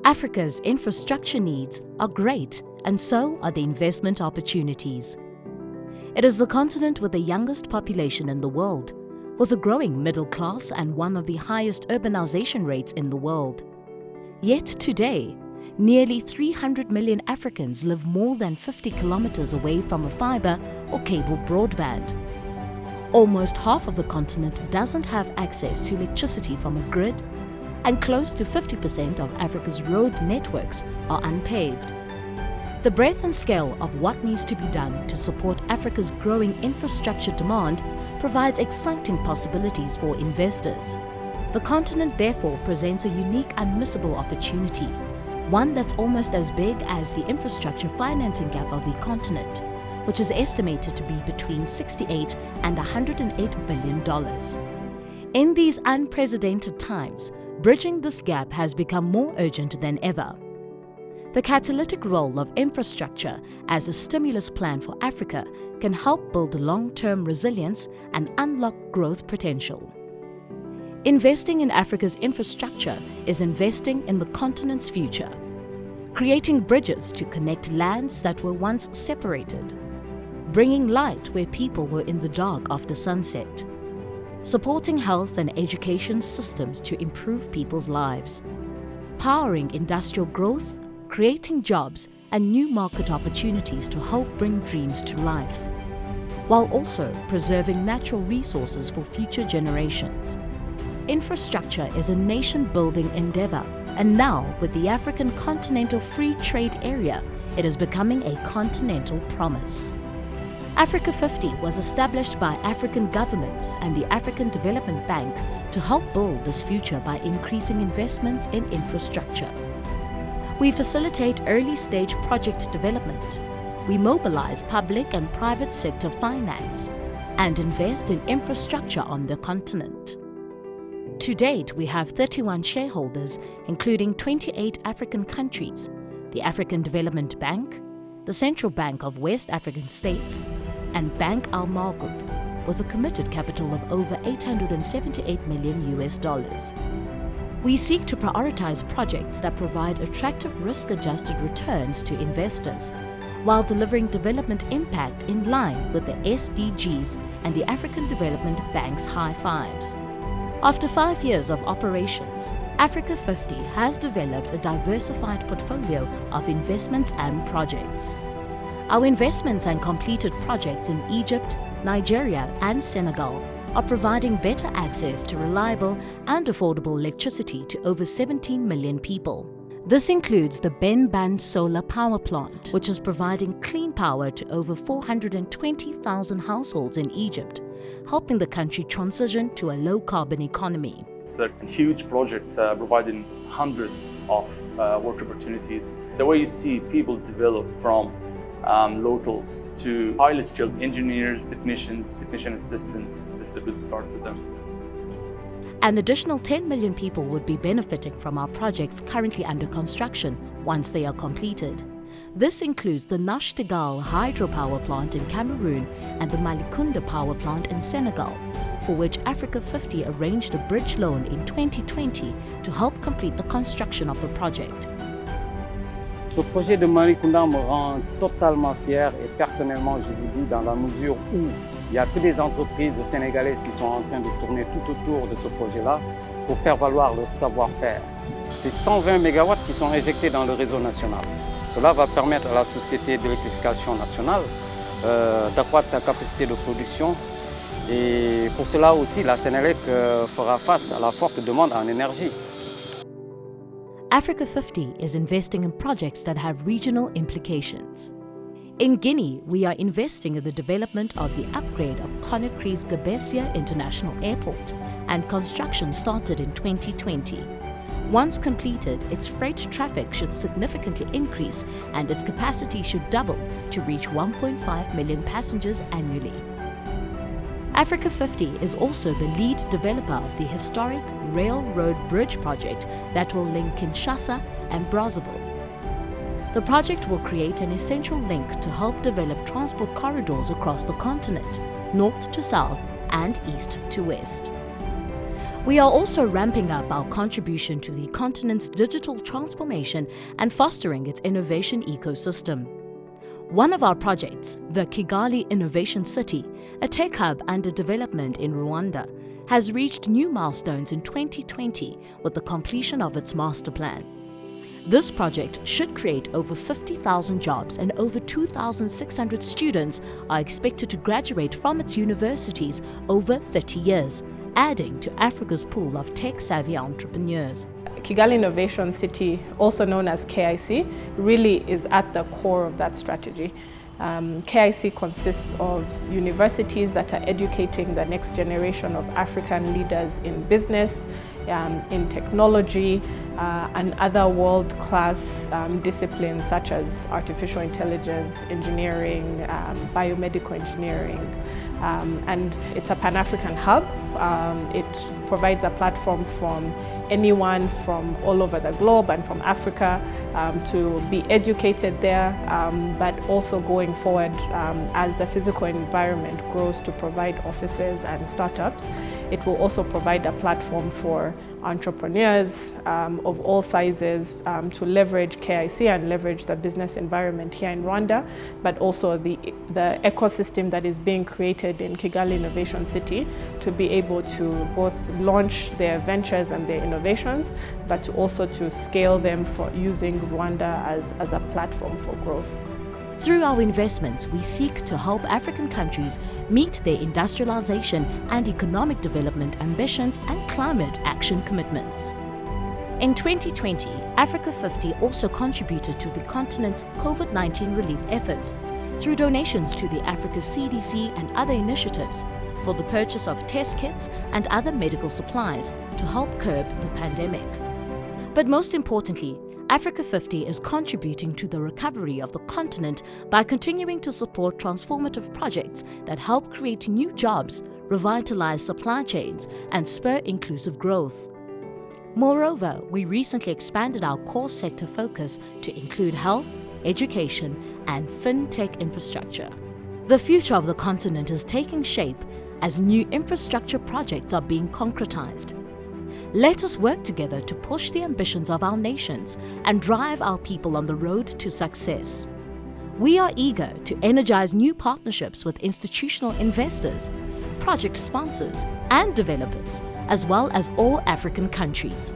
Africa's infrastructure needs are great, and so are the investment opportunities. It is the continent with the youngest population in the world, with a growing middle class and one of the highest urbanization rates in the world. Yet today, nearly 300 million Africans live more than 50 kilometers away from a fiber or cable broadband. Almost half of the continent doesn't have access to electricity from a grid, and close to 50% of Africa's road networks are unpaved. The breadth and scale of what needs to be done to support Africa's growing infrastructure demand provides exciting possibilities for investors. The continent therefore presents a unique, unmissable opportunity, one that's almost as big as the infrastructure financing gap of the continent, which is estimated to be between $68 and $108 billion. In these unprecedented times, bridging this gap has become more urgent than ever. The catalytic role of infrastructure as a stimulus plan for Africa can help build long-term resilience and unlock growth potential. Investing in Africa's infrastructure is investing in the continent's future, creating bridges to connect lands that were once separated, bringing light where people were in the dark after sunset, supporting health and education systems to improve people's lives, powering industrial growth, creating jobs and new market opportunities to help bring dreams to life, while also preserving natural resources for future generations. Infrastructure is a nation-building endeavor, and now with the African Continental Free Trade Area, it is becoming a continental promise. Africa 50 was established by African governments and the African Development Bank to help build this future by increasing investments in infrastructure. We facilitate early-stage project development. We mobilize public and private sector finance and invest in infrastructure on the continent. To date, we have 31 shareholders, including 28 African countries, the African Development Bank, the Central Bank of West African States, and Bank Al Maghrib, with a committed capital of over $878 million. We seek to prioritize projects that provide attractive risk-adjusted returns to investors, while delivering development impact in line with the SDGs and the African Development Bank's high fives. After 5 years of operations, Africa 50 has developed a diversified portfolio of investments and projects. Our investments and completed projects in Egypt, Nigeria, and Senegal are providing better access to reliable and affordable electricity to over 17 million people. This includes the Ben-Ban Solar Power Plant, which is providing clean power to over 420,000 households in Egypt, helping the country transition to a low-carbon economy. It's a huge project providing hundreds of work opportunities. The way you see people develop from locals to highly skilled engineers, technician assistants, this is a good start for them. An additional 10 million people would be benefiting from our projects currently under construction once they are completed. This includes the Nachtigal hydropower plant in Cameroon and the Malikunda power plant in Senegal, for which Africa 50 arranged a bridge loan in 2020 to help complete the construction of the project. Ce projet de Malikunda me rend totalement fier et personnellement, je vous dis, dans la mesure où il n'y a que des entreprises sénégalaises qui sont en train de tourner tout autour de ce projet-là pour faire valoir leur savoir-faire. C'est 120 MW qui sont injectés dans le réseau national. Cela va permettre à la Société d'électrification nationale d'accroître sa capacité de production. Et pour cela aussi, la Sénélec fera face à la forte demande en énergie. Africa 50 is investing in projects that have regional implications. In Guinea, we are investing in the development of the upgrade of Conakry's Gabesia International Airport, and construction started in 2020. Once completed, its freight traffic should significantly increase and its capacity should double to reach 1.5 million passengers annually. Africa 50 is also the lead developer of the historic Railroad Bridge project that will link Kinshasa and Brazzaville. The project will create an essential link to help develop transport corridors across the continent, north to south and east to west. We are also ramping up our contribution to the continent's digital transformation and fostering its innovation ecosystem. One of our projects, the Kigali Innovation City, a tech hub under development in Rwanda, has reached new milestones in 2020 with the completion of its master plan. This project should create over 50,000 jobs, and over 2,600 students are expected to graduate from its universities over 30 years, adding to Africa's pool of tech-savvy entrepreneurs. Kigali Innovation City, also known as KIC, really is at the core of that strategy. KIC consists of universities that are educating the next generation of African leaders in business, in technology, and other world-class disciplines such as artificial intelligence, engineering, biomedical engineering. And it's a Pan-African hub. It provides a platform from anyone from all over the globe and from Africa to be educated there, but also going forward as the physical environment grows to provide offices and startups. It will also provide a platform for entrepreneurs of all sizes to leverage KIC and leverage the business environment here in Rwanda, but also the ecosystem that is being created in Kigali Innovation City to be able to both launch their ventures and their innovations, but also to scale them for using Rwanda as a platform for growth. Through our investments, we seek to help African countries meet their industrialization and economic development ambitions and climate action commitments. In 2020, Africa 50 also contributed to the continent's COVID-19 relief efforts through donations to the Africa CDC and other initiatives for the purchase of test kits and other medical supplies to help curb the pandemic. But most importantly, Africa 50 is contributing to the recovery of the continent by continuing to support transformative projects that help create new jobs, revitalize supply chains, and spur inclusive growth. Moreover, we recently expanded our core sector focus to include health, education, and fintech infrastructure. The future of the continent is taking shape as new infrastructure projects are being concretized. Let us work together to push the ambitions of our nations and drive our people on the road to success. We are eager to energize new partnerships with institutional investors, project sponsors, and developers, as well as all African countries.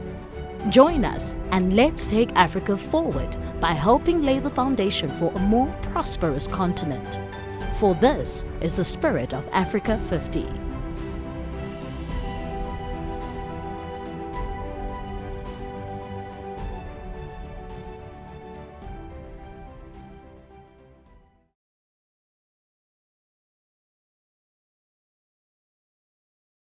Join us and let's take Africa forward by helping lay the foundation for a more prosperous continent. For this is the spirit of Africa 50.